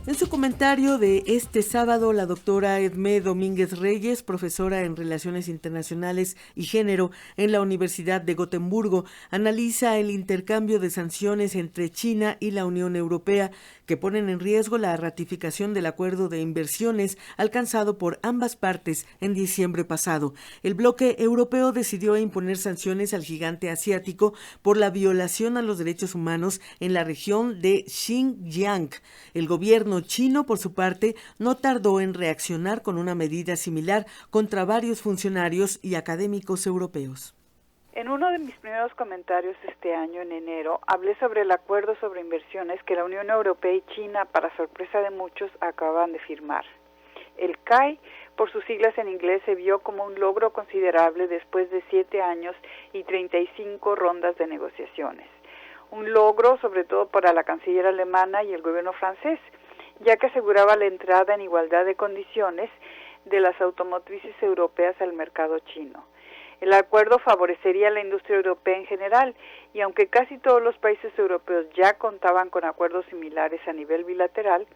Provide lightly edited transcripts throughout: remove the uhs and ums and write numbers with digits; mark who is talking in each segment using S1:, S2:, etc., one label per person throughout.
S1: En su comentario de este sábado, la doctora Edmé Domínguez Reyes, profesora en Relaciones Internacionales y Género en la Universidad de Gotemburgo, analiza el intercambio de sanciones entre China y la Unión Europea que ponen en riesgo la ratificación del acuerdo de inversiones alcanzado por ambas partes en diciembre pasado. El bloque europeo decidió imponer sanciones al gigante asiático por la violación a los derechos humanos en la región de Xinjiang. El gobierno chino, por su parte, no tardó en reaccionar con una medida similar contra varios funcionarios y académicos europeos.
S2: En uno de mis primeros comentarios este año, en enero, hablé sobre el acuerdo sobre inversiones que la Unión Europea y China, para sorpresa de muchos, acaban de firmar. El CAI, por sus siglas en inglés, se vio como un logro considerable después de 7 años y 35 rondas de negociaciones. Un logro sobre todo para la canciller alemana y el gobierno francés, ya que aseguraba la entrada en igualdad de condiciones de las automotrices europeas al mercado chino. El acuerdo favorecería a la industria europea en general, y aunque casi todos los países europeos ya contaban con acuerdos similares a nivel bilateral,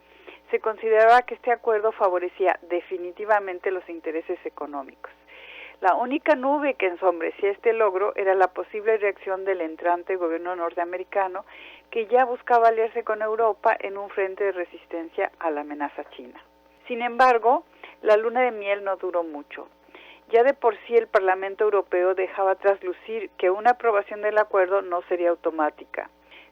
S2: se consideraba que este acuerdo favorecía definitivamente los intereses económicos. La única nube que ensombrecía este logro era la posible reacción del entrante gobierno norteamericano, que ya buscaba aliarse con Europa en un frente de resistencia a la amenaza china. Sin embargo, la luna de miel no duró mucho. Ya de por sí el Parlamento Europeo dejaba traslucir que una aprobación del acuerdo no sería automática.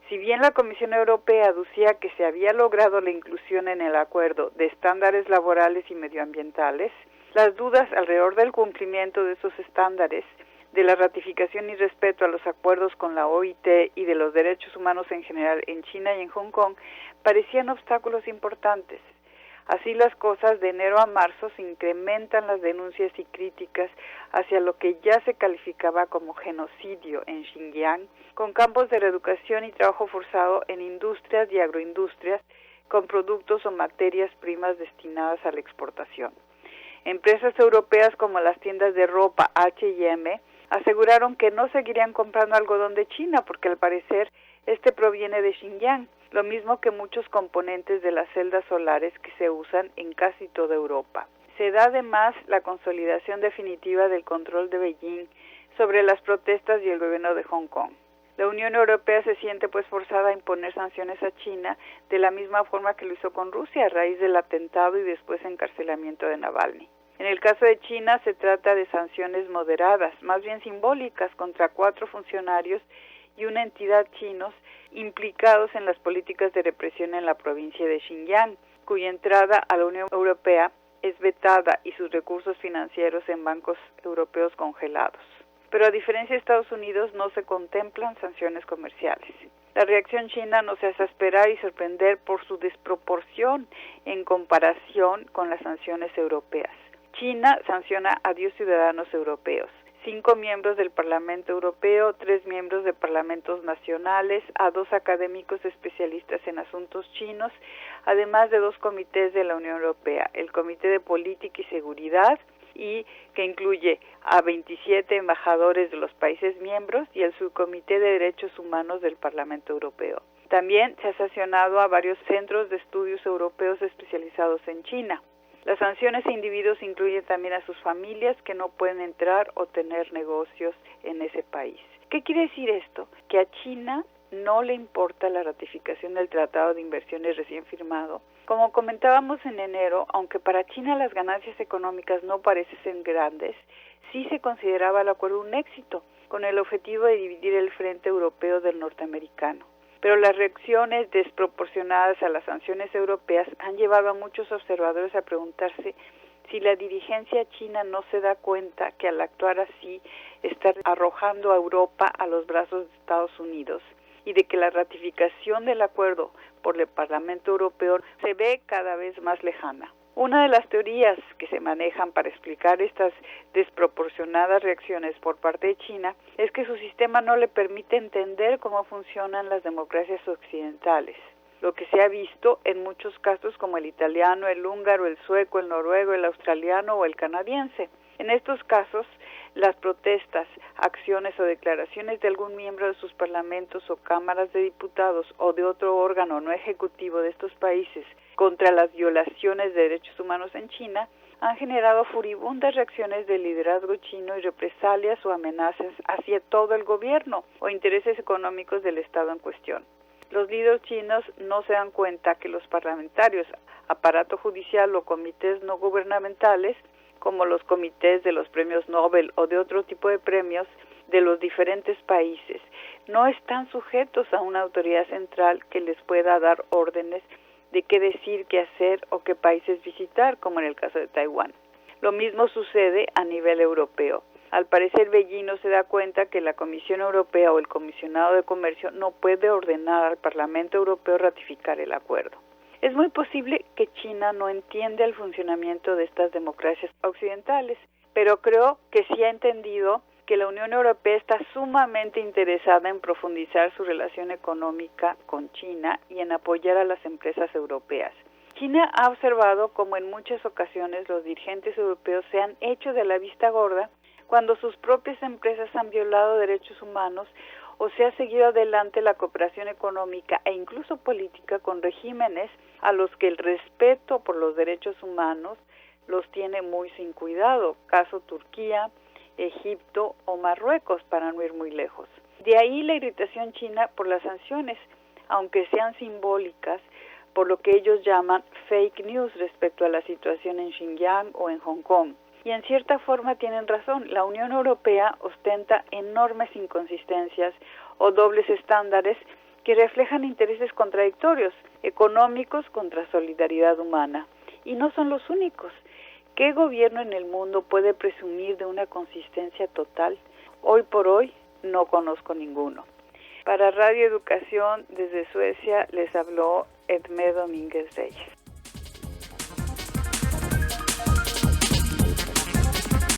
S2: Si bien la Comisión Europea aducía que se había logrado la inclusión en el acuerdo de estándares laborales y medioambientales, las dudas alrededor del cumplimiento de esos estándares, de la ratificación y respeto a los acuerdos con la OIT y de los derechos humanos en general en China y en Hong Kong parecían obstáculos importantes. Así las cosas, de enero a marzo se incrementan las denuncias y críticas hacia lo que ya se calificaba como genocidio en Xinjiang, con campos de reeducación y trabajo forzado en industrias y agroindustrias con productos o materias primas destinadas a la exportación. Empresas europeas como las tiendas de ropa H&M aseguraron que no seguirían comprando algodón de China porque al parecer este proviene de Xinjiang, lo mismo que muchos componentes de las celdas solares que se usan en casi toda Europa. Se da además la consolidación definitiva del control de Beijing sobre las protestas y el gobierno de Hong Kong. La Unión Europea se siente pues forzada a imponer sanciones a China de la misma forma que lo hizo con Rusia a raíz del atentado y después encarcelamiento de Navalny. En el caso de China se trata de sanciones moderadas, más bien simbólicas, contra 4 funcionarios y una entidad chinos implicados en las políticas de represión en la provincia de Xinjiang, cuya entrada a la Unión Europea es vetada y sus recursos financieros en bancos europeos congelados. Pero a diferencia de Estados Unidos no se contemplan sanciones comerciales. La reacción china no se hace esperar y sorprender por su desproporción en comparación con las sanciones europeas. China sanciona a 10 ciudadanos europeos, 5 miembros del Parlamento Europeo, 3 miembros de parlamentos nacionales, a 2 académicos especialistas en asuntos chinos, además de 2 comités de la Unión Europea, el Comité de Política y Seguridad, y que incluye a 27 embajadores de los países miembros y el Subcomité de Derechos Humanos del Parlamento Europeo. También se ha sancionado a varios centros de estudios europeos especializados en China. Las sanciones a individuos incluyen también a sus familias que no pueden entrar o tener negocios en ese país. ¿Qué quiere decir esto? Que a China no le importa la ratificación del Tratado de Inversiones recién firmado. Como comentábamos en enero, aunque para China las ganancias económicas no parecen grandes, sí se consideraba el acuerdo un éxito, con el objetivo de dividir el frente europeo del norteamericano. Pero las reacciones desproporcionadas a las sanciones europeas han llevado a muchos observadores a preguntarse si la dirigencia china no se da cuenta que al actuar así está arrojando a Europa a los brazos de Estados Unidos y de que la ratificación del acuerdo por el Parlamento Europeo se ve cada vez más lejana. Una de las teorías que se manejan para explicar estas desproporcionadas reacciones por parte de China es que su sistema no le permite entender cómo funcionan las democracias occidentales, lo que se ha visto en muchos casos como el italiano, el húngaro, el sueco, el noruego, el australiano o el canadiense. En estos casos, las protestas, acciones o declaraciones de algún miembro de sus parlamentos o cámaras de diputados o de otro órgano no ejecutivo de estos países contra las violaciones de derechos humanos en China han generado furibundas reacciones del liderazgo chino y represalias o amenazas hacia todo el gobierno o intereses económicos del Estado en cuestión. Los líderes chinos no se dan cuenta que los parlamentarios, aparato judicial o comités no gubernamentales, como los comités de los premios Nobel o de otro tipo de premios de los diferentes países, no están sujetos a una autoridad central que les pueda dar órdenes de qué decir, qué hacer o qué países visitar, como en el caso de Taiwán. Lo mismo sucede a nivel europeo. Al parecer, Beijing no se da cuenta que la Comisión Europea o el Comisionado de Comercio no puede ordenar al Parlamento Europeo ratificar el acuerdo. Es muy posible que China no entienda el funcionamiento de estas democracias occidentales, pero creo que sí ha entendido que la Unión Europea está sumamente interesada en profundizar su relación económica con China y en apoyar a las empresas europeas. China ha observado cómo en muchas ocasiones los dirigentes europeos se han hecho de la vista gorda cuando sus propias empresas han violado derechos humanos o se ha seguido adelante la cooperación económica e incluso política con regímenes a los que el respeto por los derechos humanos los tiene muy sin cuidado, caso Turquía, Egipto o Marruecos, para no ir muy lejos. De ahí la irritación china por las sanciones, aunque sean simbólicas, por lo que ellos llaman fake news respecto a la situación en Xinjiang o en Hong Kong. Y en cierta forma tienen razón, la Unión Europea ostenta enormes inconsistencias o dobles estándares que reflejan intereses contradictorios, económicos contra solidaridad humana. Y no son los únicos. ¿Qué gobierno en el mundo puede presumir de una consistencia total? Hoy por hoy no conozco ninguno. Para Radio Educación desde Suecia les habló Edmé Domínguez Reyes.